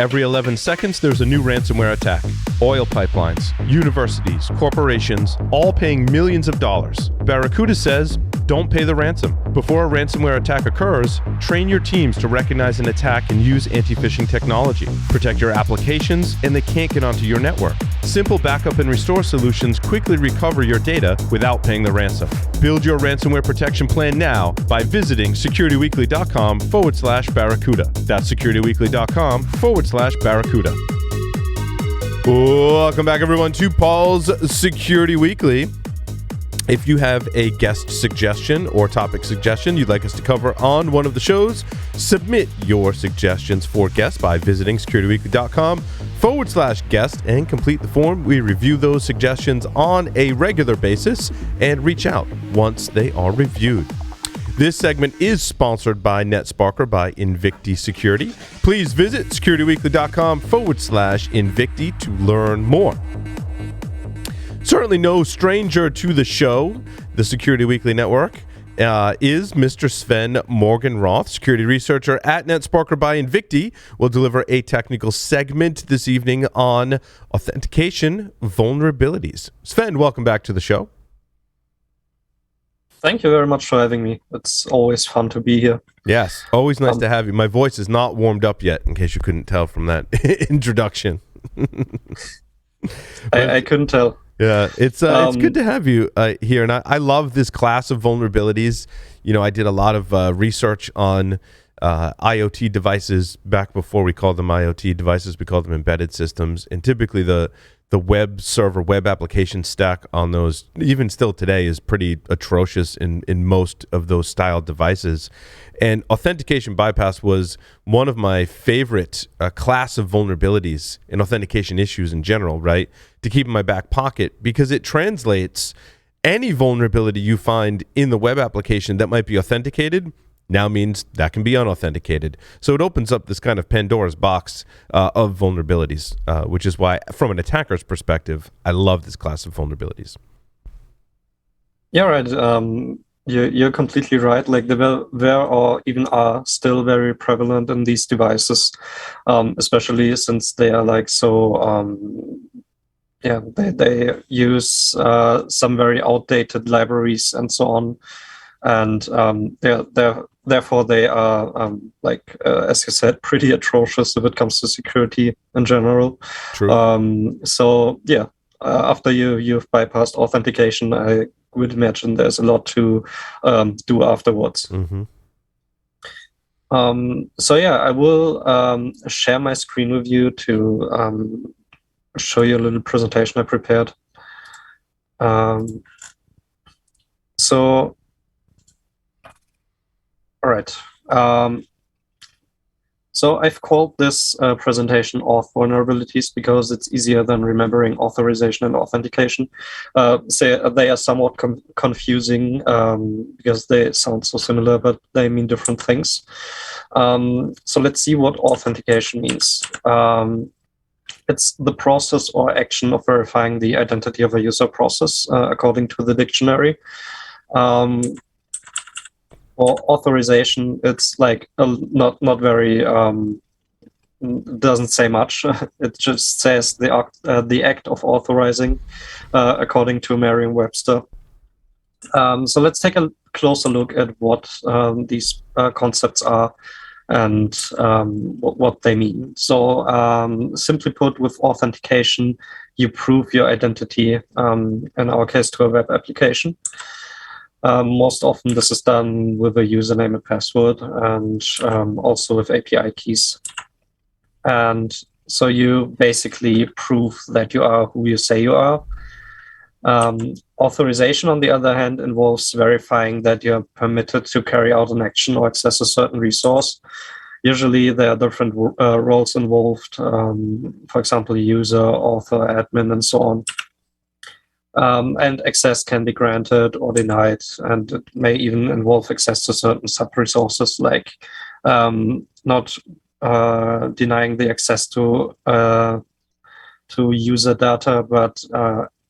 Every 11 seconds, there's a new ransomware attack. Oil pipelines, universities, corporations, all paying millions of dollars. Barracuda says, don't pay the ransom. Before a ransomware attack occurs, train your teams to recognize an attack and use anti-phishing technology. Protect your applications, and they can't get onto your network. Simple backup and restore solutions quickly recover your data without paying the ransom. Build your ransomware protection plan now by visiting securityweekly.com/Barracuda. That's securityweekly.com/Barracuda. Welcome back, everyone, to Paul's Security Weekly. If you have a guest suggestion or topic suggestion you'd like us to cover on one of the shows, submit your suggestions for guests by visiting securityweekly.com/guest and complete the form. We review those suggestions on a regular basis and reach out once they are reviewed. This segment is sponsored by NetSparker by Invicti Security. Please visit securityweekly.com/Invicti to learn more. Certainly no stranger to the show, the Security Weekly Network, is Mr. Sven Morgenroth, security researcher at NetSparker by Invicti, will deliver a technical segment this evening on authentication vulnerabilities. Sven, welcome back to the show. Thank you very much for having me. It's always fun to be here. Yes, always nice to have you. My voice is not warmed up yet, in case you couldn't tell from that introduction. I couldn't tell. Yeah, it's good to have you here, and I love this class of vulnerabilities. You know, I did a lot of research on IoT devices back before we called them IoT devices. We called them embedded systems, and typically the web server, web application stack on those, even still today, is pretty atrocious in most of those style devices. And authentication bypass was one of my favorite class of vulnerabilities and authentication issues in general, right, to keep in my back pocket, because it translates any vulnerability you find in the web application that might be authenticated now means that can be unauthenticated. So it opens up this kind of Pandora's box of vulnerabilities, which is why, from an attacker's perspective, I love this class of vulnerabilities. Yeah, right. You're completely right. Like, they were or even are still very prevalent in these devices, especially since they are like so. They use some very outdated libraries and so on, and therefore they are as you said, pretty atrocious if it comes to security in general. True. After you've bypassed authentication, I would imagine there's a lot to do afterwards. Mm-hmm. I will share my screen with you to show you a little presentation I prepared. All right. So I've called this presentation Auth Vulnerabilities because it's easier than remembering authorization and authentication. They are somewhat confusing because they sound so similar, but they mean different things. So let's see what authentication means. It's the process or action of verifying the identity of a user process, according to the dictionary. For authorization, it's like not very, doesn't say much. It just says the act of authorizing, according to Merriam-Webster. So let's take a closer look at what these concepts are and what they mean. So simply put, with authentication, you prove your identity, in our case, to a web application. Most often this is done with a username and password, and also with API keys. And so you basically prove that you are who you say you are. Authorization, on the other hand, involves verifying that you're permitted to carry out an action or access a certain resource. Usually there are different roles involved, for example, user, author, admin, and so on. And access can be granted or denied, and it may even involve access to certain sub-resources, like not denying the access to user data, but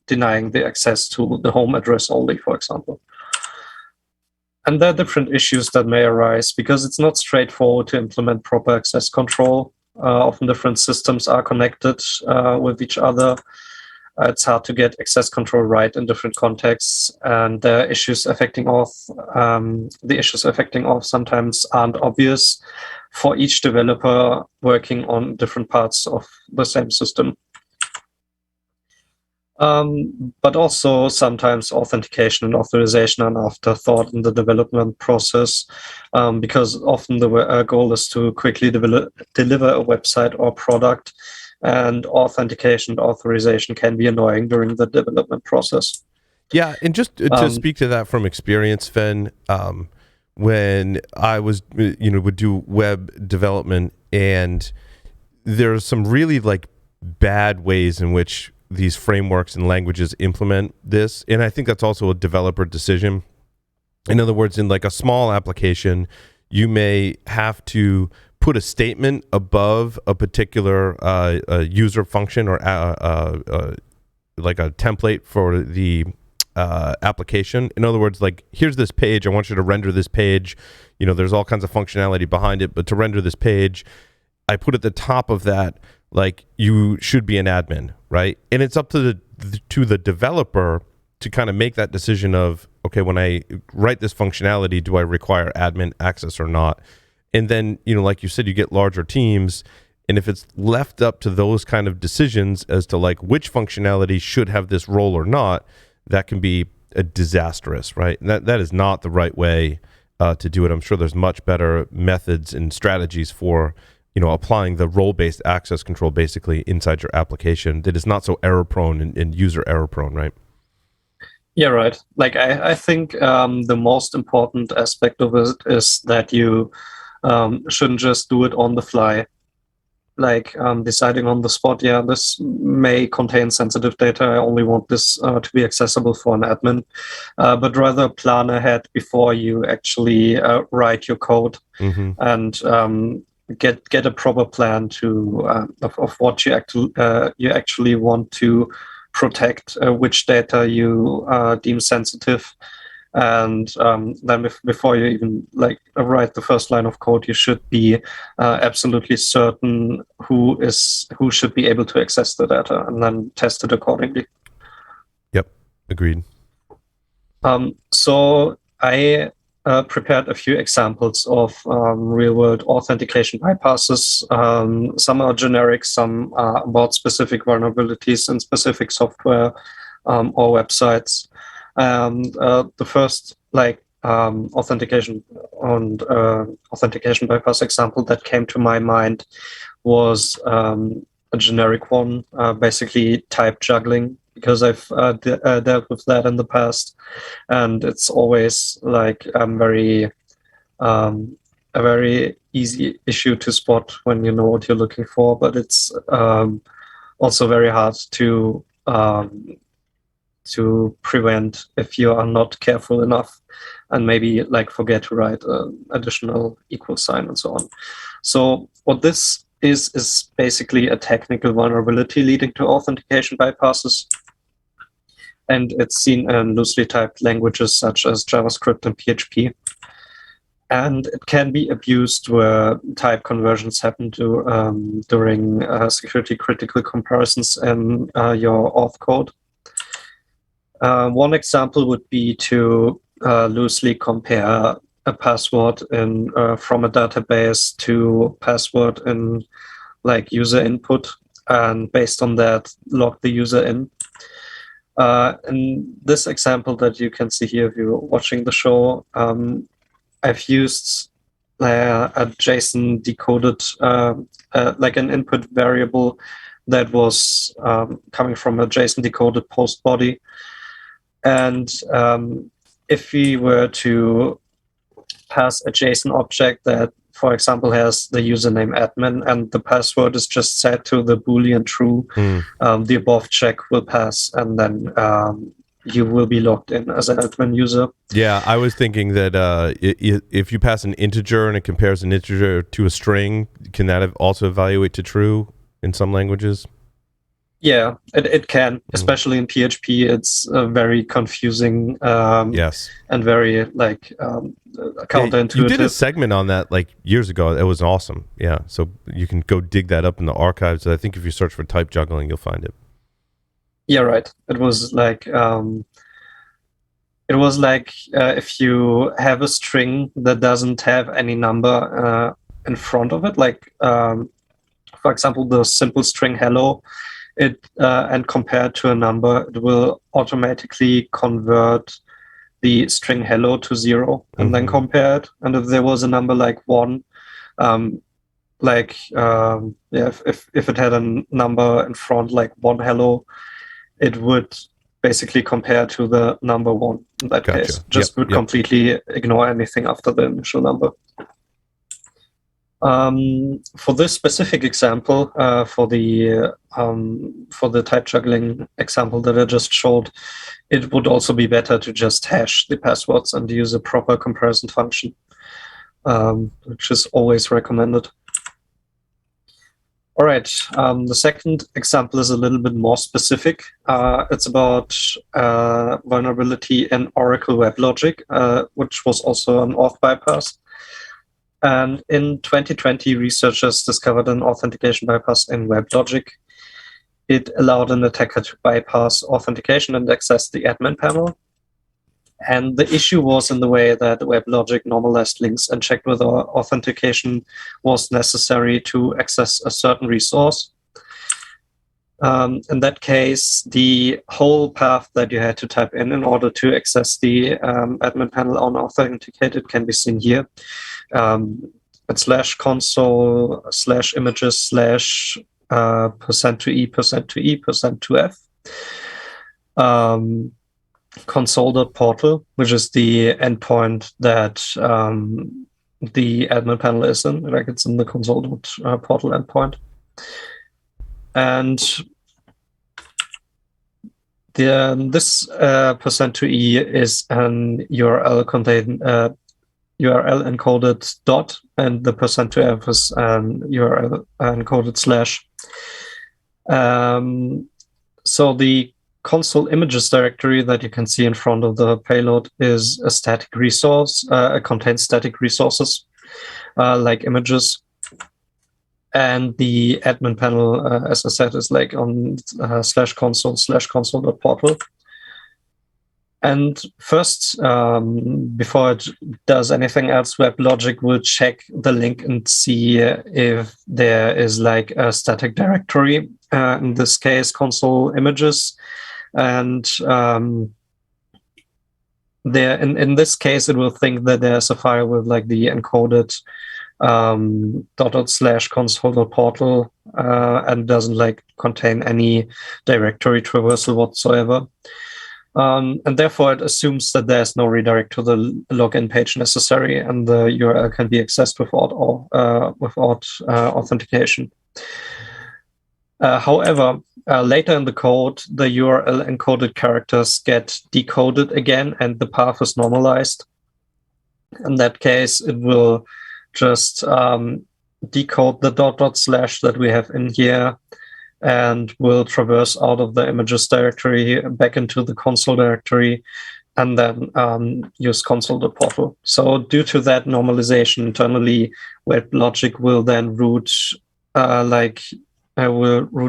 denying the access to the home address only, for example. And there are different issues that may arise because it's not straightforward to implement proper access control. Often different systems are connected with each other. It's hard to get access control right in different contexts, and the issues affecting Auth sometimes aren't obvious for each developer working on different parts of the same system. But also sometimes authentication and authorization are an afterthought in the development process, because often the goal is to quickly deliver a website or product, and authentication and authorization can be annoying during the development process. Yeah, and just to speak to that from experience, Sven, when I was, would do web development, and there's some really like bad ways in which these frameworks and languages implement this, and I think that's also a developer decision. In other words, in like a small application, you may have to put a statement above a particular user function or like a template for the application. In other words, like, here's this page, I want you to render this page. There's all kinds of functionality behind it, but to render this page, I put at the top of that, like, you should be an admin, right? And it's up to the developer to kind of make that decision of, okay, when I write this functionality, do I require admin access or not? And then, like you said, you get larger teams, and if it's left up to those kind of decisions as to like which functionality should have this role or not, that can be disastrous, right? And that is not the right way to do it. I'm sure there's much better methods and strategies for applying the role-based access control basically inside your application that is not so error-prone and user error-prone, right? Yeah, right. Like, I think the most important aspect of it is that you shouldn't just do it on the fly. Like, deciding on the spot, yeah, this may contain sensitive data, I only want this to be accessible for an admin, but rather plan ahead before you actually write your code, and get a proper plan of what you actually want to protect, which data you deem sensitive. And then before you even write the first line of code, you should be absolutely certain who should be able to access the data, and then test it accordingly. Yep, agreed. So I prepared a few examples of real-world authentication bypasses. Some are generic, some are about specific vulnerabilities in specific software or websites. And the first authentication bypass example that came to my mind was a generic one, basically type juggling, because I've dealt with that in the past, and it's always a very easy issue to spot when you know what you're looking for, but it's also very hard to prevent if you are not careful enough and maybe forget to write an additional equal sign and so on. So what this is basically a technical vulnerability leading to authentication bypasses. And it's seen in loosely typed languages such as JavaScript and PHP. And it can be abused where type conversions happen during security critical comparisons in your auth code. One example would be to loosely compare a password from a database to password in user input, and based on that log the user in. In this example that you can see here if you're watching the show, I've used a JSON decoded, an input variable that was coming from a JSON decoded post body. And if we were to pass a JSON object that, for example, has the username admin and the password is just set to the Boolean true, the above check will pass, and then you will be logged in as an admin user. Yeah, I was thinking that if you pass an integer and it compares an integer to a string, can that also evaluate to true in some languages? Yeah, it can, especially in PHP. It's very confusing Yes. and very counterintuitive. You did a segment on that like years ago. It was awesome. Yeah, so you can go dig that up in the archives. I think if you search for type juggling, you'll find it. Yeah, right. It was like if you have a string that doesn't have any number in front of it, for example, the simple string hello, and compared to a number, it will automatically convert the string hello to 0 and then compare it. And if there was a number like 1, if it had a number in front like 1 hello, it would basically compare to the number 1 in that case. Just would completely ignore anything after the initial number. For this specific example, for the type juggling example that I just showed, it would also be better to just hash the passwords and use a proper comparison function, which is always recommended. All right, the second example is a little bit more specific. It's about vulnerability in Oracle WebLogic, which was also an auth bypass. And in 2020, researchers discovered an authentication bypass in WebLogic. It allowed an attacker to bypass authentication and access the admin panel. And the issue was in the way that WebLogic normalized links and checked whether authentication was necessary to access a certain resource. In that case, the whole path that you had to type in order to access the admin panel unauthenticated can be seen here. It's /console /images %2e %2f console.portal, which is the endpoint that the admin panel is in. Like it's in the console.portal endpoint. And this %2e is an URL encoded dot, and the %2f is an URL encoded /. So the console images directory that you can see in front of the payload is a static resource. It contains static resources like images. And the admin panel, as I said, is like on /console/console.portal. And first, before it does anything else, WebLogic will check the link and see if there is like a static directory, in this case, console images. And in this case, it will think that there's a file with like the encoded /console.portal and doesn't like contain any directory traversal whatsoever. And therefore, it assumes that there's no redirect to the login page necessary, and the URL can be accessed without authentication. However, later in the code, the URL encoded characters get decoded again, and the path is normalized. In that case, it will just decode the .. that we have in here, and will traverse out of the images directory back into the console directory, and then use console.portal. So due to that normalization internally, WebLogic will then route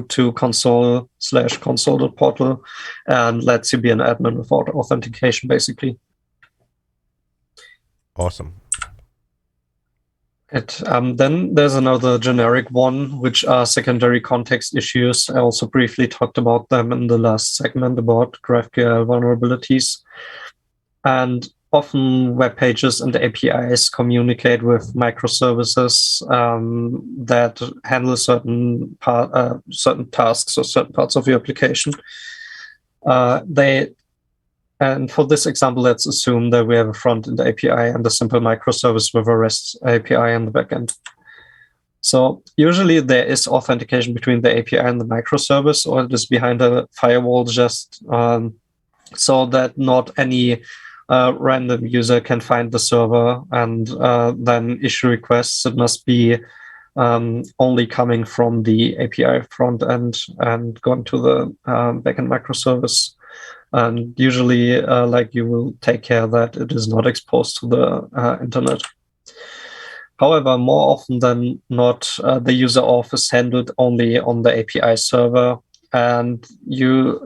to console/console.portal and lets you be an admin without authentication, basically. Awesome. Then there's another generic one, which are secondary context issues. I also briefly talked about them in the last segment about GraphQL vulnerabilities. And often web pages and APIs communicate with microservices that handle certain tasks or certain parts of your application. And for this example, let's assume that we have a front-end API and a simple microservice with a REST API in the backend. So usually there is authentication between the API and the microservice, or it is behind a firewall just so that not any random user can find the server and then issue requests. It must be only coming from the API front end and going to the backend microservice. And usually, you will take care that it is not exposed to the internet. However, more often than not, the user auth is handled only on the API server, and you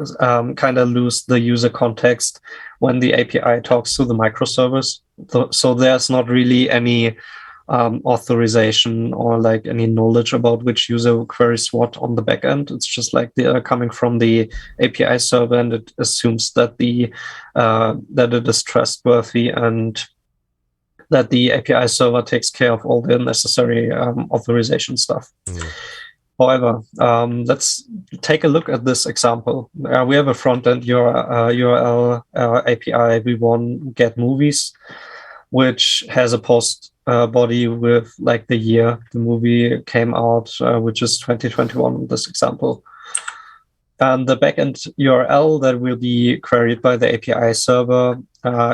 kind of lose the user context when the API talks to the microservice. So there's not really any authorization or any knowledge about which user queries what on the backend. It's just they are coming from the API server, and it assumes that that it is trustworthy and that the API server takes care of all the necessary authorization stuff. However, let's take a look at this example. We have a front-end URL API v1 get movies, which has a post body with the year the movie came out, which is 2021 in this example. And the backend URL that will be queried by the API server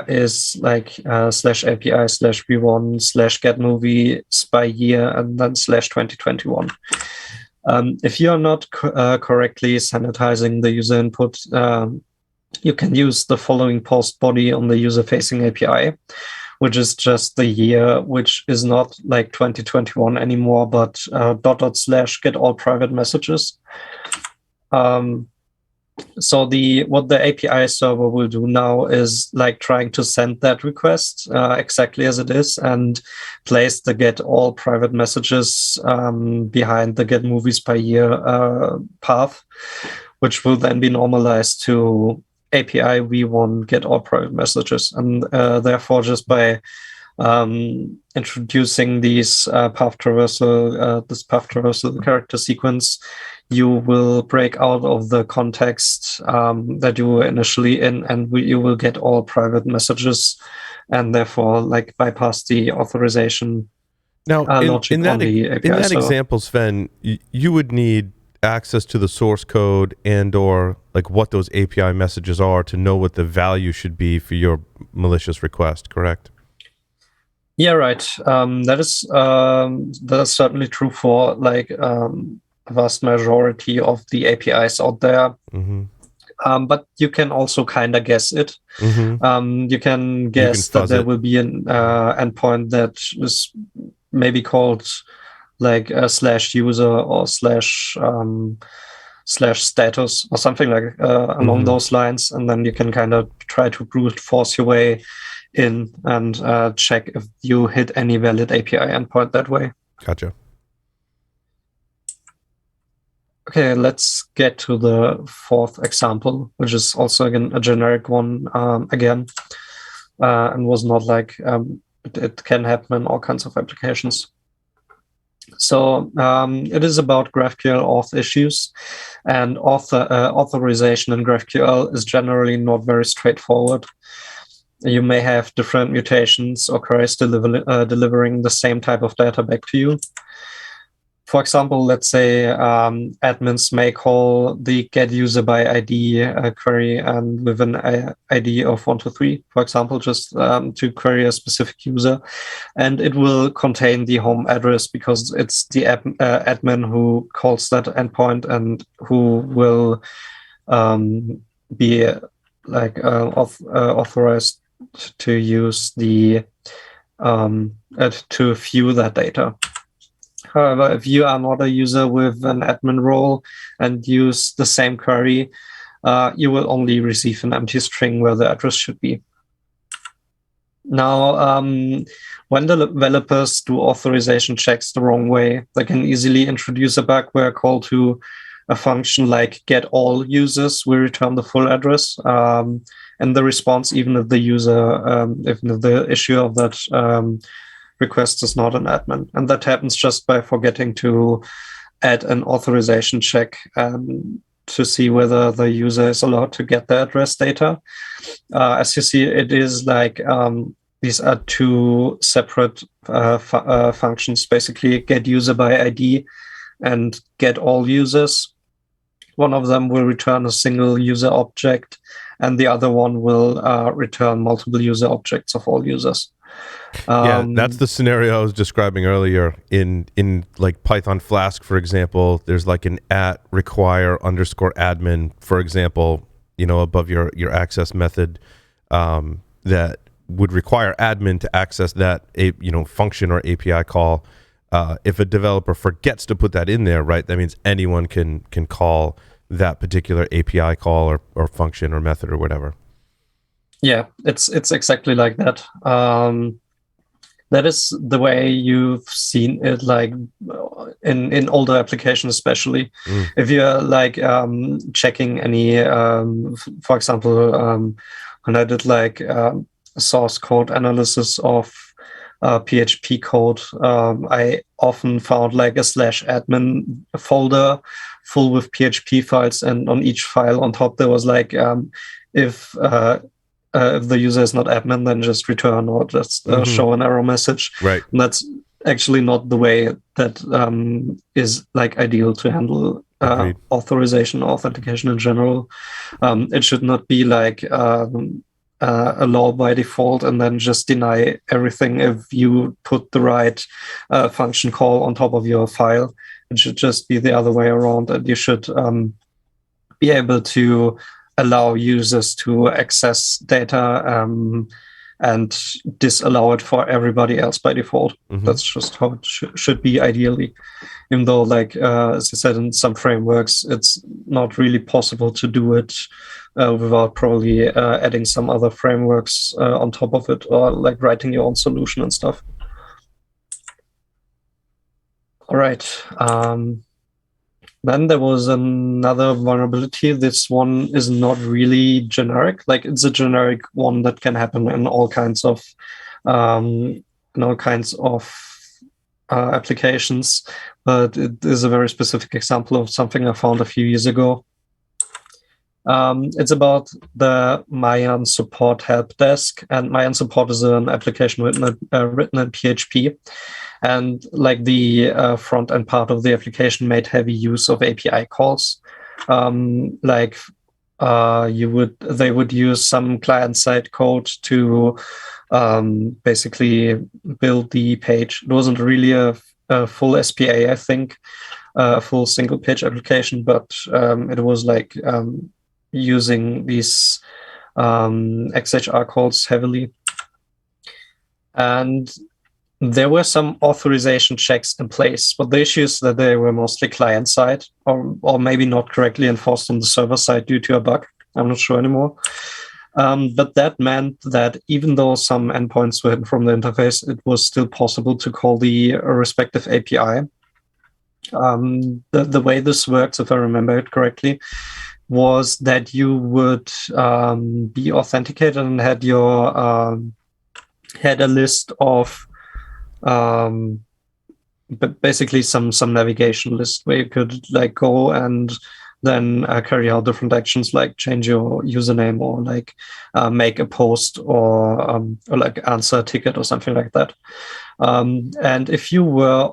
is /API/v1/getMovie by year and then /2021. If you are not correctly sanitizing the user input, you can use the following post body on the user-facing API, which is just the year, which is not 2021 anymore, but / get all private messages. So what the API server will do now is trying to send that request exactly as it is and place the get all private messages behind the get movies by year path, which will then be normalized to API v1 get all private messages. And therefore, just by introducing this path traversal character sequence, you will break out of the context that you were initially in, and you will get all private messages, and therefore bypass the authorization logic on the API in that server. example, Sven, you would need access to the source code and or what those API messages are to know what the value should be for your malicious request, correct? Yeah, right. That is certainly true for a vast majority of the APIs out there. Mm-hmm. But you can also kind of guess it. Mm-hmm. You can guess that there will be an endpoint that is maybe called /user or /status or something along those lines, and then you can kind of try to brute force your way in and check if you hit any valid API endpoint that way. Gotcha. Okay, let's get to the fourth example, which is also again a generic one and was not it can happen in all kinds of applications. So it is about GraphQL auth issues, and authorization in GraphQL is generally not very straightforward. You may have different mutations or queries delivering the same type of data back to you. For example, let's say admins may call the get user by ID query and with an ID of 123, for example, just to query a specific user. And it will contain the home address because it's the admin who calls that endpoint and who will be authorized to use the to view that data. However, if you are not a user with an admin role and use the same query, you will only receive an empty string where the address should be. Now, when the developers do authorization checks the wrong way, they can easily introduce a bug where a call to a function like get all users will return the full address and the response, even if the user, if the issuer of that request is not an admin. And that happens just by forgetting to add an authorization check to see whether the user is allowed to get the address data. As you see, it is these are two separate functions, basically get user by ID and get all users. One of them will return a single user object, and the other one will return multiple user objects of all users. That's the scenario I was describing earlier in like Python Flask, for example. There's like an @require_admin, for example, above your access method, that would require admin to access that function or API call. If a developer forgets to put that in there, right, that means anyone can call that particular API call or function or method or whatever. Yeah, it's exactly like that. That is the way you've seen it, like in older applications, especially. If you're like checking any, for example, when I did like source code analysis of PHP code, I often found like a /admin folder full with PHP files, and on each file on top there was like if the user is not admin, then just return or just show an error message. Right. And that's actually not the way that is like ideal to handle authorization or authentication in general. It should not be like a law by default and then just deny everything if you put the right function call on top of your file. It should just be the other way around, and you should be able to allow users to access data and disallow it for everybody else by default. That's just how it should be ideally. Even though, like as I said, in some frameworks, it's not really possible to do it without probably adding some other frameworks on top of it, or like writing your own solution and stuff. All right. Then there was another vulnerability. This one is not really generic. Like, it's a generic one that can happen in all kinds of applications, but it is a very specific example of something I found a few years ago. It's about the Mayan support help desk, and Mayan support is an application written in PHP. And like the front end part of the application made heavy use of API calls. They would use some client side code to basically build the page. It wasn't really a full SPA, I think, a full single page application, but it was like using these XHR calls heavily. And there were some authorization checks in place, but the issue is that they were mostly client-side or maybe not correctly enforced on the server side due to a bug. I'm not sure anymore. But that meant that even though some endpoints were hidden from the interface, it was still possible to call the respective API. The way this works, if I remember it correctly, was that you would be authenticated and had a list of but basically some navigation list where you could like go and then carry out different actions like change your username or like make a post or like answer a ticket or something like that. And if you were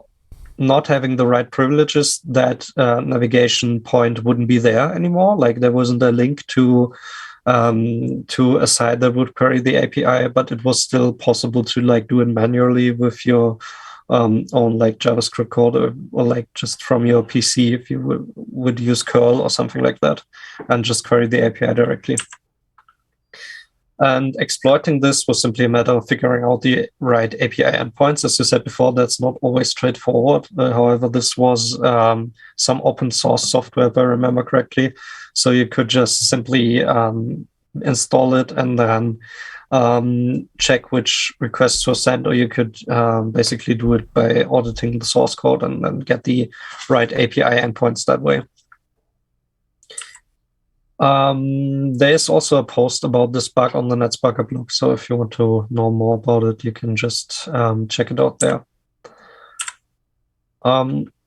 not having the right privileges, that navigation point wouldn't be there anymore. Like there wasn't a link to a site that would query the API, but it was still possible to like do it manually with your own like JavaScript code or like just from your PC if you would use curl or something like that and just query the API directly. And exploiting this was simply a matter of figuring out the right API endpoints. As you said before, that's not always straightforward. However, this was some open source software, if I remember correctly. So you could just simply install it and then check which requests were sent, or you could basically do it by auditing the source code and then get the right API endpoints that way. There's also a post about this bug on the NetSparker blog, so if you want to know more about it, you can just check it out there.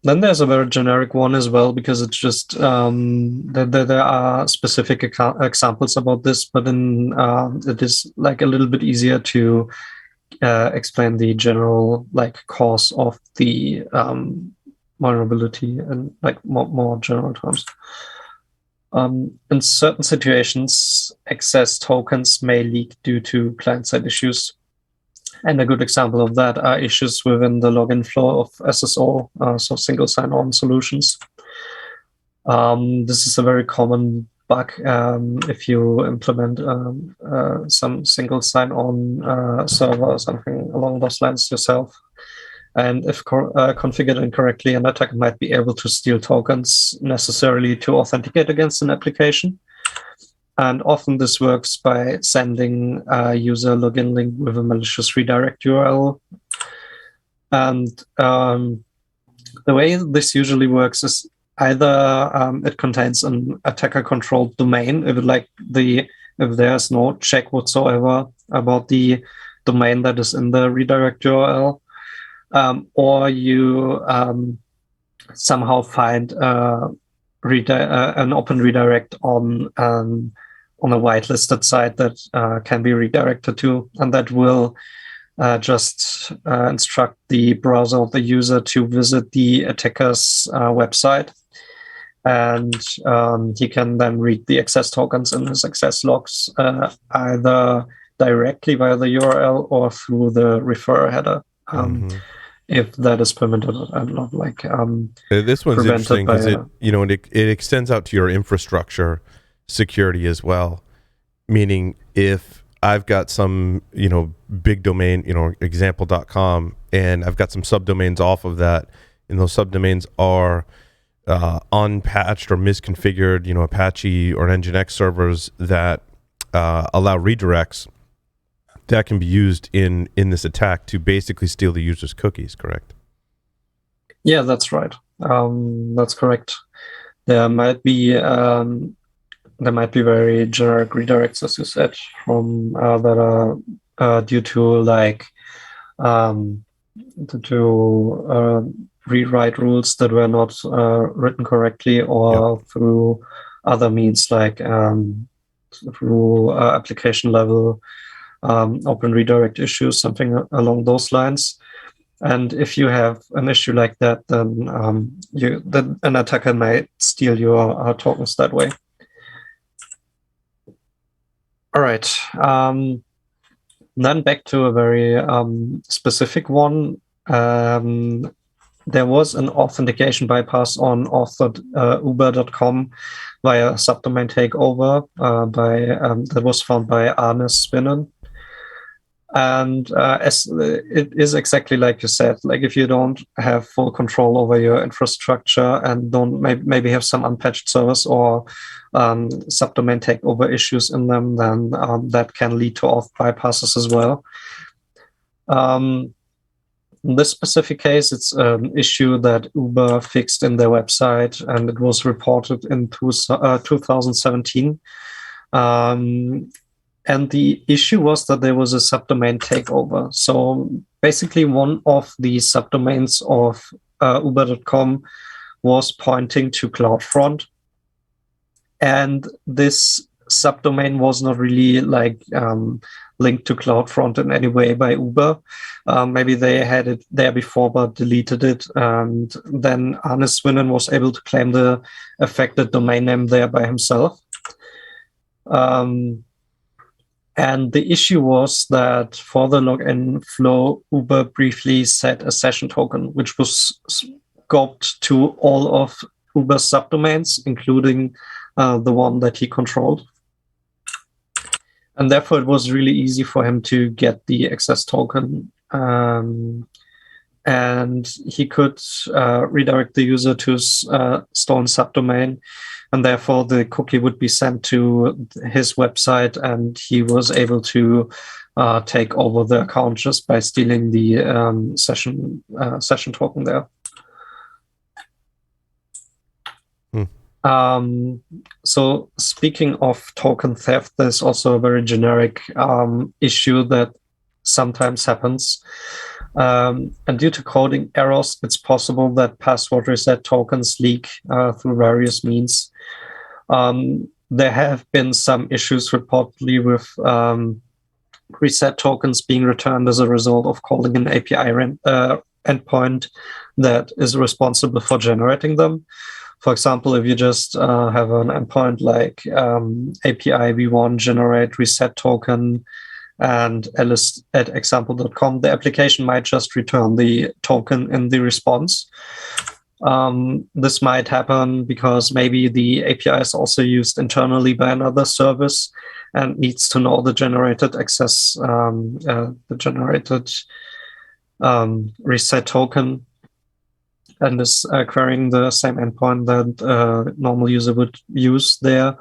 Then there's a very generic one as well, because it's just there are specific examples about this, but then it is like a little bit easier to explain the general like cause of the vulnerability in like more general terms. In certain situations, access tokens may leak due to client-side issues. And a good example of that are issues within the login flow of SSO, so single sign-on solutions. This is a very common bug if you implement some single sign-on server or something along those lines yourself. And if configured incorrectly, an attacker might be able to steal tokens necessarily to authenticate against an application. And often this works by sending a user login link with a malicious redirect URL. And the way this usually works is either it contains an attacker-controlled domain, if there's no check whatsoever about the domain that is in the redirect URL, or you somehow find an open redirect on a whitelisted site that can be redirected to, and that will just instruct the browser of the user to visit the attacker's website, and he can then read the access tokens in his access logs, either directly via the URL or through the referrer header. If that is permitted and not this one's interesting because it extends out to your infrastructure security as well, meaning if I've got some big domain, example.com, and I've got some subdomains off of that, and those subdomains are unpatched or misconfigured, Apache or Nginx servers that allow redirects, that can be used in this attack to basically steal the user's cookies, correct? Yeah, that's right. That's correct. There might be very generic redirects, as you said, from that are due to rewrite rules that were not written correctly, or through other means like through application level open redirect issues, something along those lines. And if you have an issue like that, then an attacker might steal your tokens that way. All right. Then back to a very specific one. There was an authentication bypass on auth.uber.com via subdomain takeover that was found by Sven. And as it is exactly like you said, like if you don't have full control over your infrastructure and don't maybe have some unpatched servers or subdomain takeover issues in them, then that can lead to auth bypasses as well. In this specific case, it's an issue that Uber fixed in their website, and it was reported in 2017. And the issue was that there was a subdomain takeover. So basically, one of the subdomains of Uber.com was pointing to CloudFront. And this subdomain was not really linked to CloudFront in any way by Uber. Maybe they had it there before but deleted it. And then Sven was able to claim the affected domain name there by himself. And the issue was that for the login flow, Uber briefly set a session token, which was scoped to all of Uber's subdomains, including the one that he controlled. And therefore, it was really easy for him to get the access token. And he could redirect the user to stolen subdomain. And therefore, the cookie would be sent to his website, and he was able to take over the account just by stealing the session token there. So speaking of token theft, there's also a very generic issue that sometimes happens. And due to coding errors, it's possible that password reset tokens leak through various means. There have been some issues reportedly with reset tokens being returned as a result of calling an API endpoint that is responsible for generating them. For example, if you just have an endpoint like API v1 generate reset token, and alice@example.com, the application might just return the token in the response. This might happen because maybe the API is also used internally by another service and needs to know the generated access, the generated reset token, and is querying the same endpoint that a normal user would use there.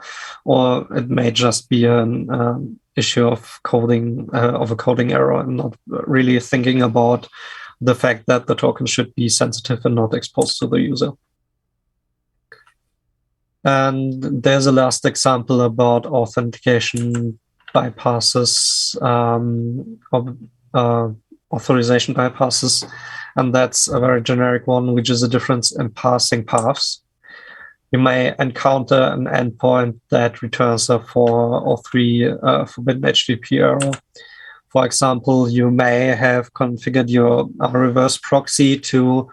Or it may just be an issue of coding, of a coding error, and not really thinking about the fact that the token should be sensitive and not exposed to the user. And there's a last example about authentication bypasses, authorization bypasses, and that's a very generic one, which is a difference in passing paths. You may encounter an endpoint that returns a 4 or 3 forbidden HTTP error. For example, you may have configured your reverse proxy to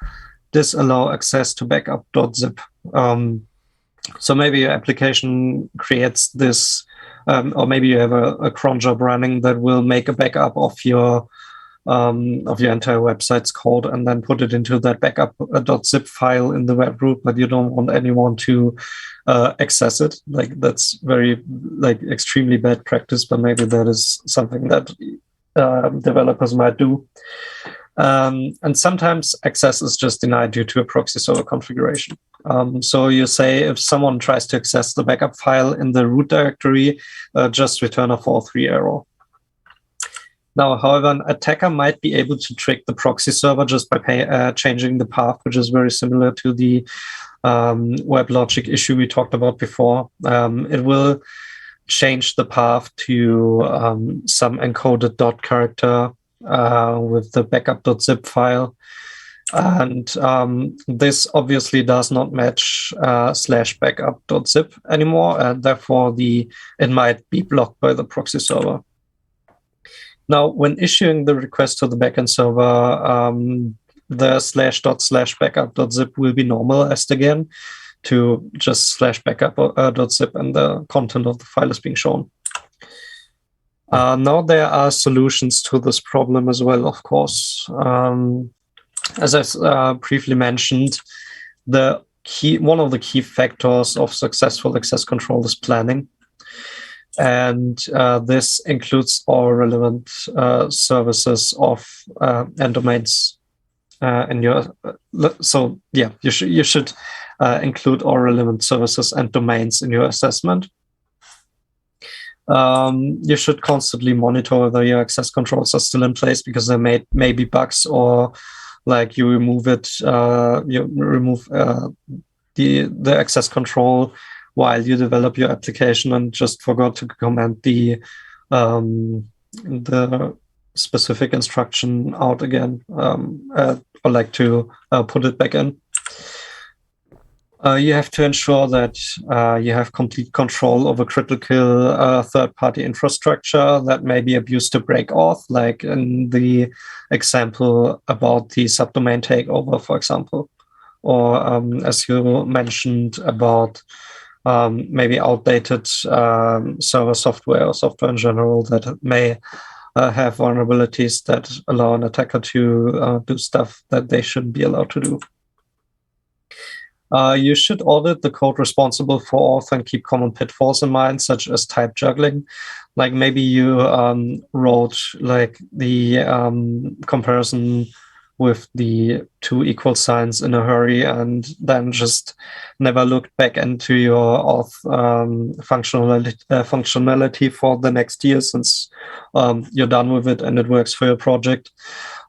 disallow access to backup.zip. So maybe your application creates this, or maybe you have a cron job running that will make a backup of your entire website's code and then put it into that backup.zip file in the web root, but you don't want anyone to access it. Like, that's very extremely bad practice, but maybe that is something that developers might do. And sometimes access is just denied due to a proxy server configuration. So you say if someone tries to access the backup file in the root directory, just return a 4.3 error. Now, however, an attacker might be able to trick the proxy server just by changing the path, which is very similar to the WebLogic issue we talked about before. It will change the path to some encoded dot character with the backup.zip file. And this obviously does not match /backup.zip anymore, and therefore it might be blocked by the proxy server. Now, when issuing the request to the backend server, the /./backup.zip will be normalized again to just /backup.zip, and the content of the file is being shown. Now there are solutions to this problem as well, of course. As I briefly mentioned, one of the key factors of successful access control is planning. And this includes all relevant services and domains in your. So yeah, you should include all relevant services and domains in your assessment. You should constantly monitor whether your access controls are still in place, because there may be bugs, or like you remove the access control while you develop your application and just forgot to comment the specific instruction out again, or like to put it back in. You have to ensure that you have complete control over critical third-party infrastructure that may be abused to break auth, like in the example about the subdomain takeover, for example. Or as you mentioned about maybe outdated server software or software in general that may have vulnerabilities that allow an attacker to do stuff that they shouldn't be allowed to do. You should audit the code responsible for auth and keep common pitfalls in mind, such as type juggling. Like maybe you wrote like the comparison with the 2 equal signs in a hurry, and then just never looked back into your auth functionality for the next year, since you're done with it and it works for your project.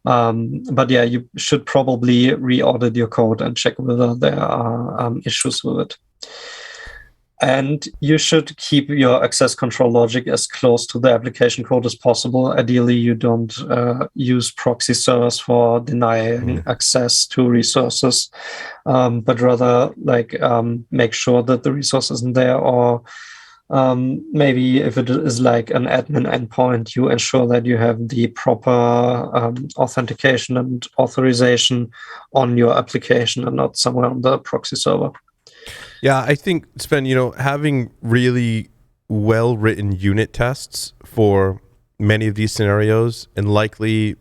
But yeah, you should probably re-audit your code and check whether there are issues with it. And you should keep your access control logic as close to the application code as possible. Ideally, you don't use proxy servers for denying access to resources, but rather like make sure that the resource isn't there, or maybe if it is like an admin endpoint, you ensure that you have the proper authentication and authorization on your application and not somewhere on the proxy server. Yeah, I think, Sven, having really well-written unit tests for many of these scenarios, and likely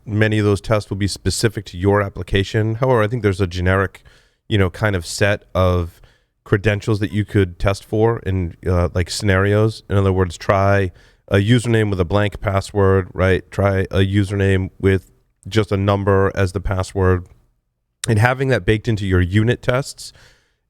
many of those tests will be specific to your application. However, I think there's a generic, kind of set of credentials that you could test for in like scenarios. In other words, try a username with a blank password, right? Try a username with just a number as the password. And having that baked into your unit tests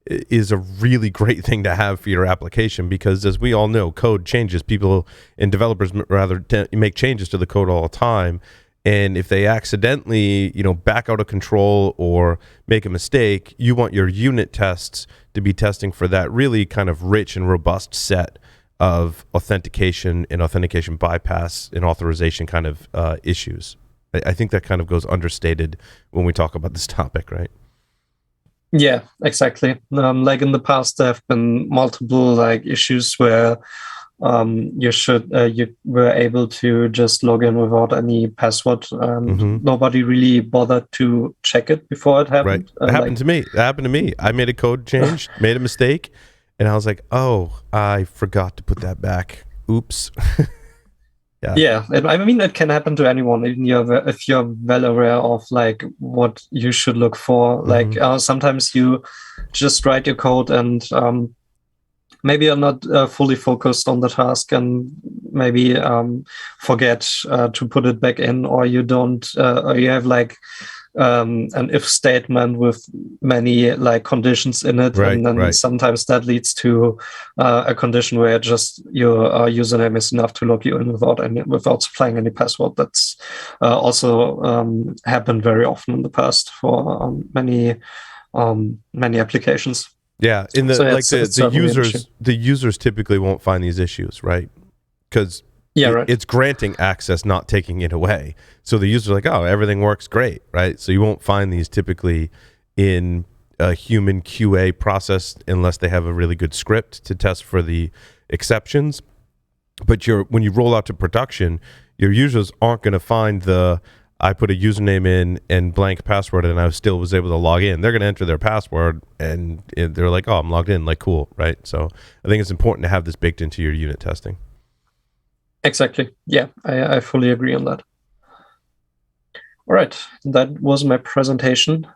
is a really great thing to have for your application, because as we all know, code changes. People and developers rather make changes to the code all the time. And if they accidentally, back out of control or make a mistake, you want your unit tests to be testing for that really kind of rich and robust set of authentication and authentication bypass and authorization kind of issues. I think that kind of goes understated when we talk about this topic, right? Yeah, exactly. Like in the past, there have been multiple like issues where you were able to just log in without any password, and nobody really bothered to check it before it happened. Right. It happened to me. That happened to me. I made a code change, made a mistake, and I was like, "Oh, I forgot to put that back. Oops." Yeah. I mean, it can happen to anyone, even if you're well aware of like what you should look for. Like sometimes you just write your code and maybe you're not fully focused on the task, and maybe forget to put it back in, or you don't, or you have like an if statement with many like conditions in it, and then sometimes that leads to a condition where just your username is enough to log you in without supplying any password. That's also happened very often in the past for many applications. Yeah, the users typically won't find these issues, right? Because it's granting access, not taking it away. So the user's like, oh, everything works great, right? So you won't find these typically in a human QA process unless they have a really good script to test for the exceptions. But when you roll out to production, your users aren't going to find I put a username in and blank password and I still was able to log in. They're going to enter their password and they're like, oh, I'm logged in. Like, cool, right? So I think it's important to have this baked into your unit testing. Exactly. Yeah, I fully agree on that. All right. That was my presentation.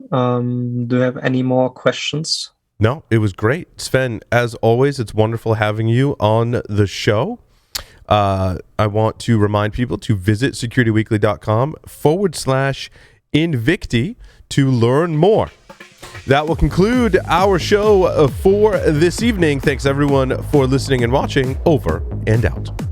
Do you have any more questions? No, it was great. Sven, as always, it's wonderful having you on the show. I want to remind people to visit securityweekly.com/Invicti to learn more. That will conclude our show for this evening. Thanks, everyone, for listening and watching. Over and out.